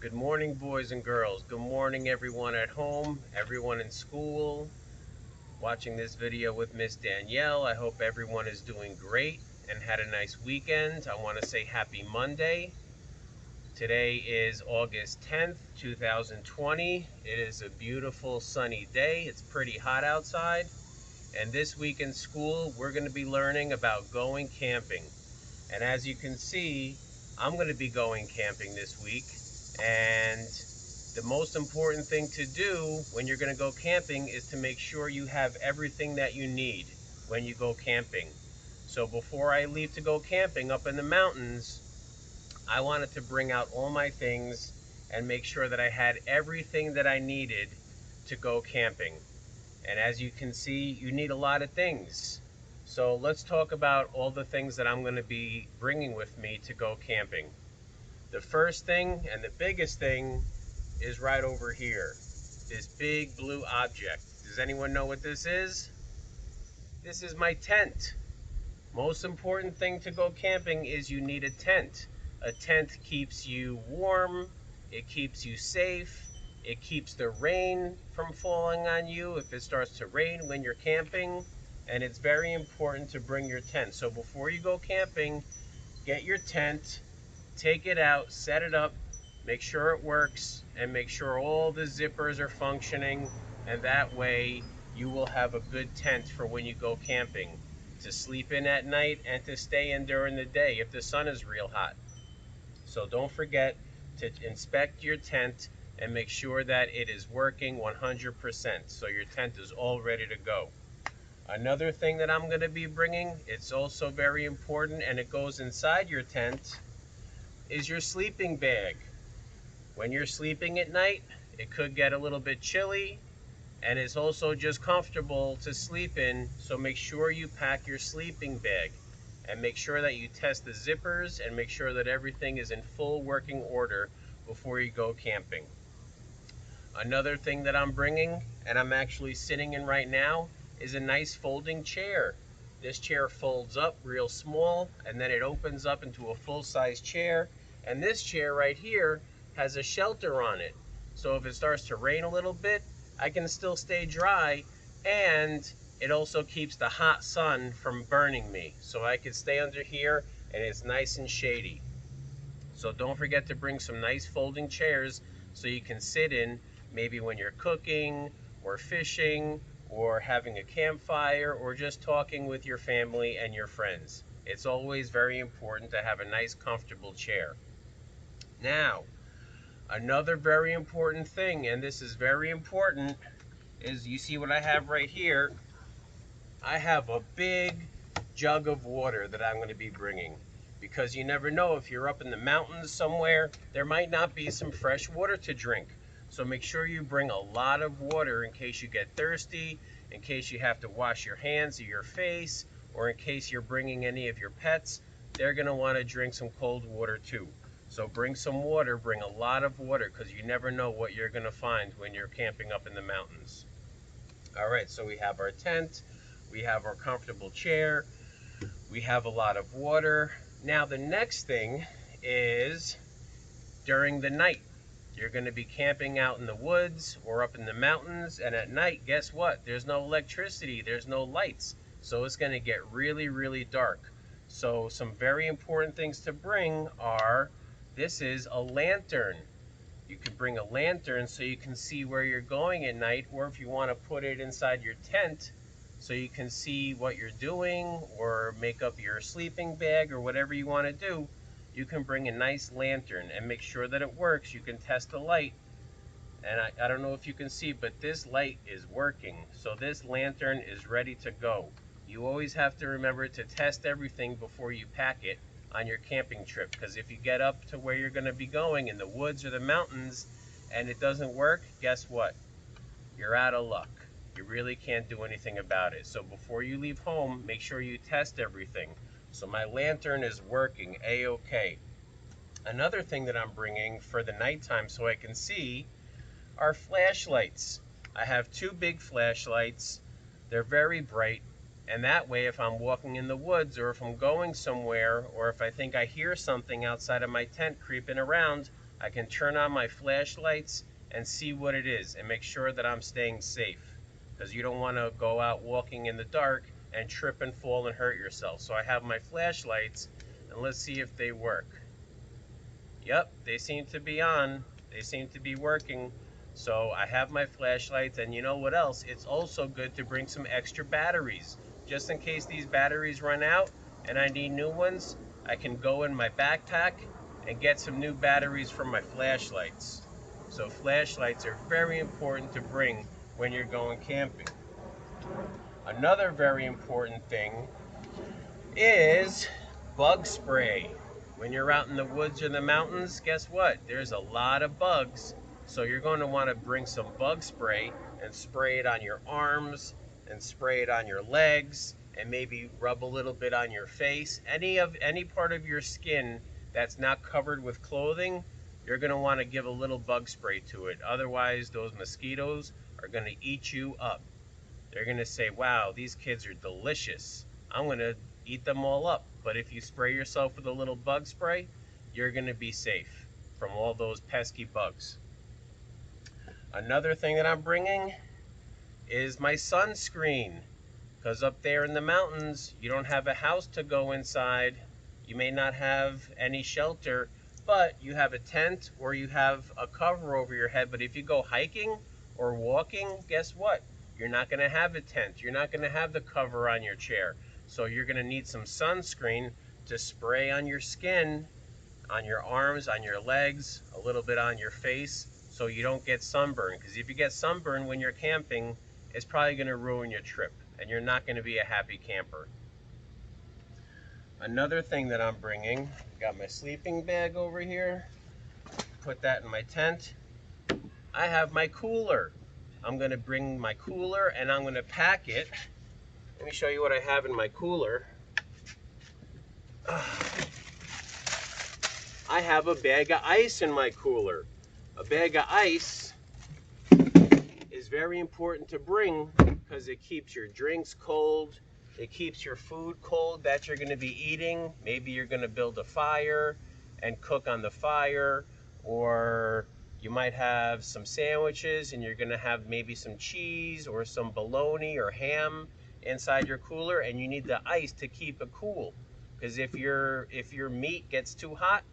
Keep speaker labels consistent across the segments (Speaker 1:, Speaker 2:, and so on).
Speaker 1: Good morning, boys and girls. Good morning, everyone at home, everyone in school, watching this video with Miss Danielle. I hope everyone is doing great and had a nice weekend. I want to say happy Monday. Today is August 10th, 2020. It is a beautiful sunny day. It's pretty hot outside. And this week in school, we're going to be learning about going camping. And as you can see, I'm going to be going camping this week. And the most important thing to do when you're going to go camping is to make sure you have everything that you need when you go camping. So before I leave to go camping up in the mountains, I wanted to bring out all my things and make sure that I had everything that I needed to go camping. And as you can see, you need a lot of things. So let's talk about all the things that I'm going to be bringing with me to go camping. The first thing and the biggest thing is right over here. This big blue object. Does anyone know what this is? This is my tent. Most important thing to go camping is you need a tent. A tent keeps you warm, it keeps you safe, it keeps the rain from falling on you if it starts to rain when you're camping, and it's very important to bring your tent. So before you go camping, get your tent, take it out, set it up, make sure it works, and make sure all the zippers are functioning, and that way you will have a good tent for when you go camping, to sleep in at night and to stay in during the day if the sun is real hot. So don't forget to inspect your tent and make sure that it is working 100%, so your tent is all ready to go. Another thing that I'm going to be bringing, it's also very important and it goes inside your tent, is your sleeping bag. When you're sleeping at night, it could get a little bit chilly and it's also just comfortable to sleep in, so make sure you pack your sleeping bag and make sure that you test the zippers and make sure that everything is in full working order before you go camping. Another thing that I'm bringing, and I'm actually sitting in right now, is a nice folding chair. This chair folds up real small and then it opens up into a full-size chair, and this chair right here has a shelter on it. So if it starts to rain a little bit, I can still stay dry, and it also keeps the hot sun from burning me. So I can stay under here and it's nice and shady. So don't forget to bring some nice folding chairs so you can sit in maybe when you're cooking or fishing or having a campfire or just talking with your family and your friends. It's always very important to have a nice comfortable chair. Now, another very important thing, and this is very important, is you see what I have right here. I have a big jug of water that I'm going to be bringing, because you never know, if you're up in the mountains somewhere, there might not be some fresh water to drink. So make sure you bring a lot of water in case you get thirsty, in case you have to wash your hands or your face, or in case you're bringing any of your pets. They're going to want to drink some cold water too. So bring some water, bring a lot of water, because you never know what you're going to find when you're camping up in the mountains. All right, so we have our tent, we have our comfortable chair, we have a lot of water. Now the next thing is during the night. You're going to be camping out in the woods or up in the mountains, and at night, guess what? There's no electricity, there's no lights, so it's going to get really, really dark. So some very important things to bring are, this is a lantern. You can bring a lantern so you can see where you're going at night, or if you want to put it inside your tent so you can see what you're doing or make up your sleeping bag or whatever you want to do, you can bring a nice lantern and make sure that it works. You can test the light, and I don't know if you can see, but this light is working. So this lantern is ready to go. You always have to remember to test everything before you pack it on your camping trip, because if you get up to where you're going to be going in the woods or the mountains and it doesn't work, guess what? You're out of luck. You really can't do anything about it. So before you leave home, make sure you test everything. So my lantern is working a-okay. Another thing that I'm bringing for the nighttime so I can see are flashlights. I have two big flashlights. They're very bright, and that way if I'm walking in the woods or if I'm going somewhere or if I think I hear something outside of my tent creeping around, I can turn on my flashlights and see what it is and make sure that I'm staying safe, because you don't want to go out walking in the dark and trip and fall and hurt yourself. So I have my flashlights, and let's see if they work. Yep, they seem to be on. They seem to be working. So I have my flashlights, and you know what else? It's also good to bring some extra batteries. Just in case these batteries run out and I need new ones, I can go in my backpack and get some new batteries for my flashlights. So flashlights are very important to bring when you're going camping. Another very important thing is bug spray. When you're out in the woods or the mountains, guess what? There's a lot of bugs. So you're going to want to bring some bug spray and spray it on your arms and spray it on your legs and maybe rub a little bit on your face. Any part of your skin that's not covered with clothing, you're going to want to give a little bug spray to it. Otherwise, those mosquitoes are going to eat you up. They're going to say, wow, these kids are delicious. I'm going to eat them all up. But if you spray yourself with a little bug spray, you're going to be safe from all those pesky bugs. Another thing that I'm bringing is my sunscreen, because up there in the mountains, you don't have a house to go inside. You may not have any shelter, but you have a tent or you have a cover over your head. But if you go hiking or walking, guess what? You're not going to have a tent. You're not going to have the cover on your chair. So you're going to need some sunscreen to spray on your skin, on your arms, on your legs, a little bit on your face, so you don't get sunburned. Because if you get sunburned when you're camping, it's probably going to ruin your trip, and you're not going to be a happy camper. Another thing that I'm bringing, got my sleeping bag over here, put that in my tent. I have my cooler. I'm going to bring my cooler and I'm going to pack it. Let me show you what I have in my cooler. I have a bag of ice in my cooler. A bag of ice is very important to bring because it keeps your drinks cold. It keeps your food cold that you're going to be eating. Maybe you're going to build a fire and cook on the fire, or you might have some sandwiches and you're going to have maybe some cheese or some bologna or ham inside your cooler, and you need the ice to keep it cool. Because if your meat gets too hot,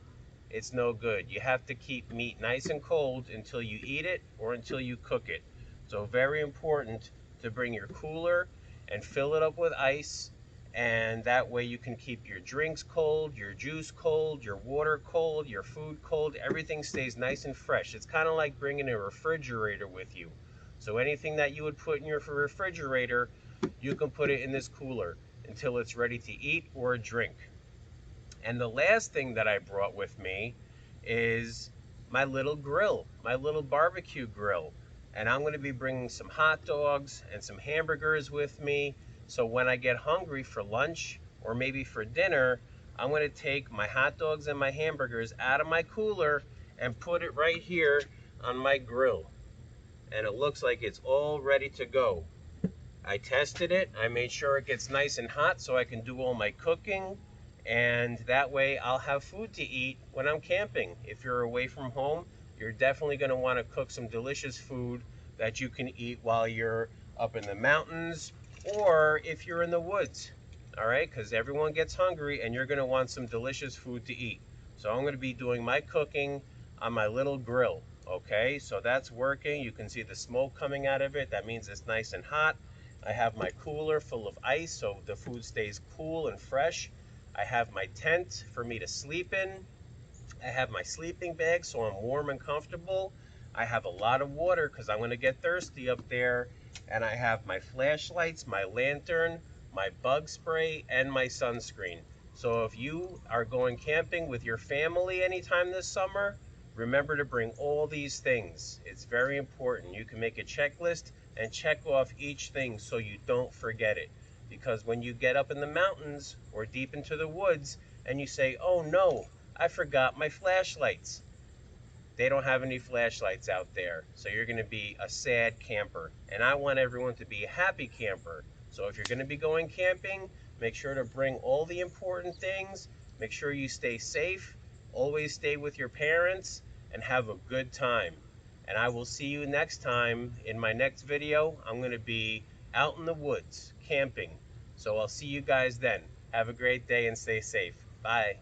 Speaker 1: it's no good. You have to keep meat nice and cold until you eat it or until you cook it. So very important to bring your cooler and fill it up with ice, and that way you can keep your drinks cold, your juice cold, your water cold, your food cold. Everything stays nice and fresh. It's kind of like bringing a refrigerator with you. So anything that you would put in your refrigerator, you can put it in this cooler until it's ready to eat or drink. And the last thing that I brought with me is my little grill, my little barbecue grill. And I'm going to be bringing some hot dogs and some hamburgers with me. So when I get hungry for lunch or maybe for dinner, I'm going to take my hot dogs and my hamburgers out of my cooler and put it right here on my grill. And it looks like it's all ready to go. I tested it. I made sure it gets nice and hot so I can do all my cooking. And that way I'll have food to eat when I'm camping. If you're away from home, you're definitely going to want to cook some delicious food that you can eat while you're up in the mountains or if you're in the woods. All right, because everyone gets hungry and you're going to want some delicious food to eat. So I'm going to be doing my cooking on my little grill. Okay, so that's working. You can see the smoke coming out of it. That means it's nice and hot. I have my cooler full of ice so the food stays cool and fresh. I have my tent for me to sleep in. I have my sleeping bag so I'm warm and comfortable. I have a lot of water because I'm going to get thirsty up there. And I have my flashlights, my lantern, my bug spray, and my sunscreen. So if you are going camping with your family anytime this summer, remember to bring all these things. It's very important. You can make a checklist and check off each thing so you don't forget it. Because when you get up in the mountains or deep into the woods and you say, oh no, I forgot my flashlights. They don't have any flashlights out there. So you're going to be a sad camper. And I want everyone to be a happy camper. So if you're going to be going camping, make sure to bring all the important things. Make sure you stay safe. Always stay with your parents. and have a good time. And I will see you next time. In my next video, I'm going to be out in the woods camping. So I'll see you guys then. Have a great day and stay safe. Bye.